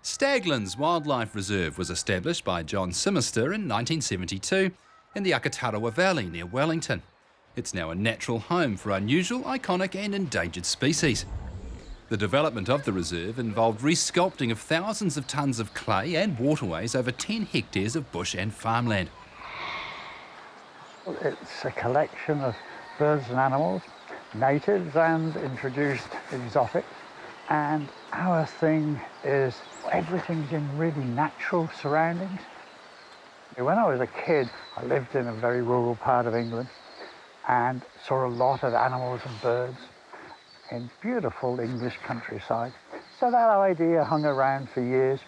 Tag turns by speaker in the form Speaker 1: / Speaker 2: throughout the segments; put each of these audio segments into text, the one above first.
Speaker 1: Staglands Wildlife Reserve was established by John Simister in 1972 in the Akatarawa Valley near Wellington. It's now a natural home for unusual, iconic and endangered species. The development of the reserve involved resculpting of thousands of tonnes of clay and waterways over 10 hectares of bush and farmland.
Speaker 2: It's a collection of birds and animals, natives and introduced exotics. And our thing is everything's in really natural surroundings. When I was a kid, I lived in a very rural part of England and saw a lot of animals and birds in beautiful English countryside. So that idea hung around for years,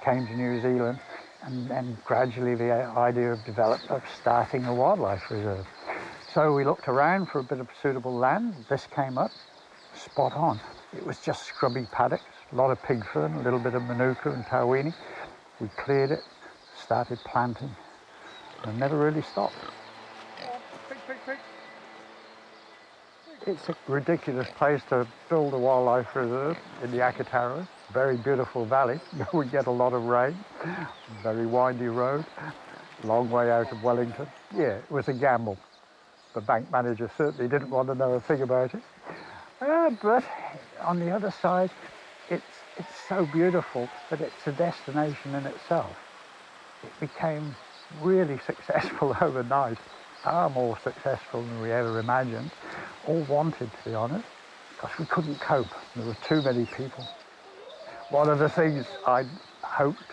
Speaker 2: came to New Zealand, and then gradually the idea developed of starting a wildlife reserve. So we looked around for a bit of suitable land. This came up, spot on. It was just scrubby paddocks, a lot of pig fern, a little bit of manuka and tawini. We cleared it, started planting, and never really stopped. It's a ridiculous place to build a wildlife reserve in the Akatarawa. Very beautiful valley. We get a lot of rain, very windy road, long way out of Wellington. Yeah, it was a gamble. The bank manager certainly didn't want to know a thing about it. But on the other side, it's so beautiful that it's a destination in itself. It became really successful overnight, far more successful than we ever imagined, or wanted, to be honest, because we couldn't cope. There were too many people. One of the things I hoped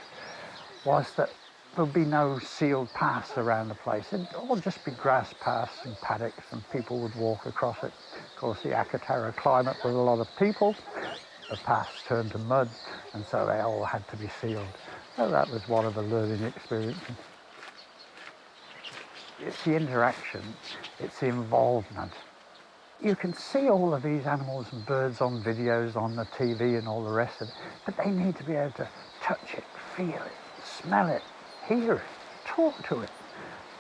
Speaker 2: was that there'll be no sealed paths around the place. It'd all just be grass paths and paddocks and people would walk across it. Of course, the Akatarawa climate with a lot of people, the paths turned to mud, and so they all had to be sealed. So that was one of the learning experiences. It's the interaction, it's the involvement. You can see all of these animals and birds on videos, on the TV and all the rest of it, but they need to be able to touch it, feel it, smell it, hear it, talk to it.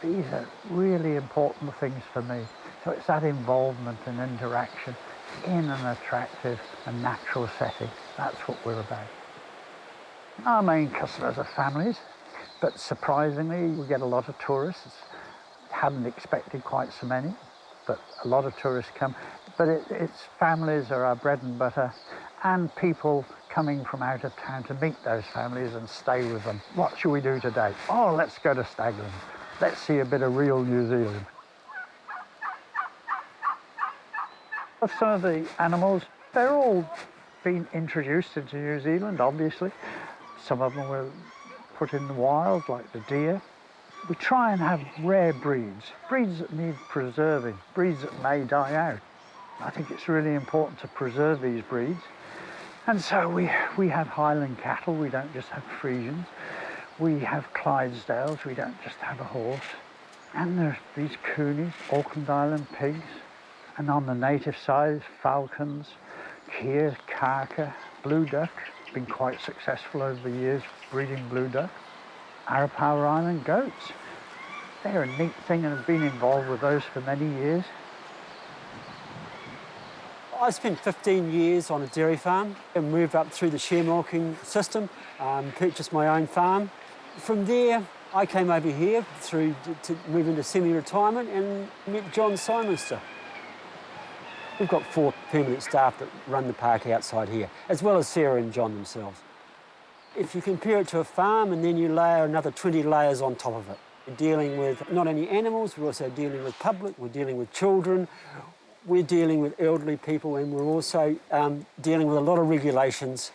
Speaker 2: These are really important things for me. So it's that involvement and interaction in an attractive and natural setting. That's what we're about. Our main customers are families, but surprisingly, we get a lot of tourists. Hadn't expected quite so many, but a lot of tourists come. But it's families are our bread and butter, and people coming from out of town to meet those families and stay with them. What shall we do today? Oh, let's go to Staglands. Let's see a bit of real New Zealand. Some of the animals, they're all been introduced into New Zealand, obviously. Some of them were put in the wild, like the deer. We try and have rare breeds that need preserving, breeds that may die out. I think it's really important to preserve these breeds. And so we have Highland cattle, we don't just have Friesians. We have Clydesdales, we don't just have a horse. And there's these coonies, Auckland Island pigs. And on the native side, falcons, kea, kaka, blue duck. Been quite successful over the years breeding blue duck. Arapawa Island goats. They're a neat thing and I've been involved with those for many years.
Speaker 3: I spent 15 years on a dairy farm and moved up through the share milking system, purchased my own farm. From there, I came over here to move into semi-retirement and met John Simister. We've got 4 permanent staff that run the park outside here, as well as Sarah and John themselves. If you compare it to a farm and then you layer another 20 layers on top of it, we're dealing with not only animals, we're also dealing with public, we're dealing with children, we're dealing with elderly people, and we're also dealing with a lot of regulations.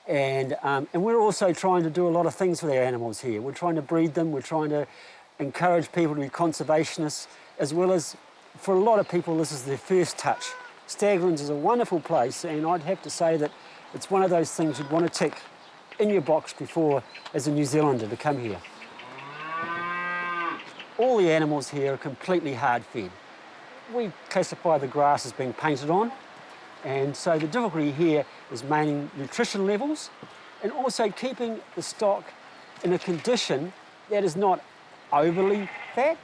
Speaker 3: And we're also trying to do a lot of things for our animals here. We're trying to breed them, we're trying to encourage people to be conservationists, as well as, for a lot of people, this is their first touch. Staglands is a wonderful place, and I'd have to say that it's one of those things you'd want to tick in your box before, as a New Zealander, to come here. All the animals here are completely hard-fed. We classify the grass as being painted on, and so the difficulty here is maintaining nutrition levels and also keeping the stock in a condition that is not overly fat.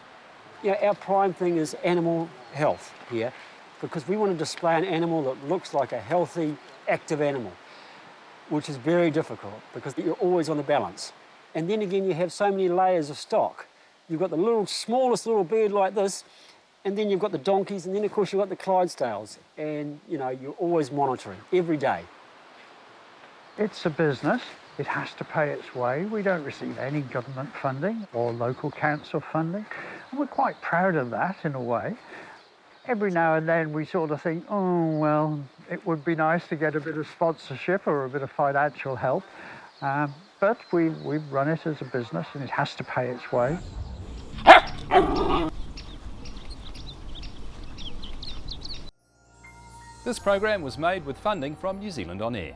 Speaker 3: You know, our prime thing is animal health here, because we want to display an animal that looks like a healthy, active animal. which is very difficult because you're always on the balance. And then again, you have so many layers of stock. You've got the smallest little bird like this, and then you've got the donkeys, and then of course you've got the Clydesdales. And you know, you're always monitoring every day.
Speaker 2: It's a business. It has to pay its way. We don't receive any government funding or local council funding. And we're quite proud of that in a way. Every now and then we sort of think, oh, well, it would be nice to get a bit of sponsorship or a bit of financial help. But we run it as a business and it has to pay its way.
Speaker 1: This program was made with funding from New Zealand On Air.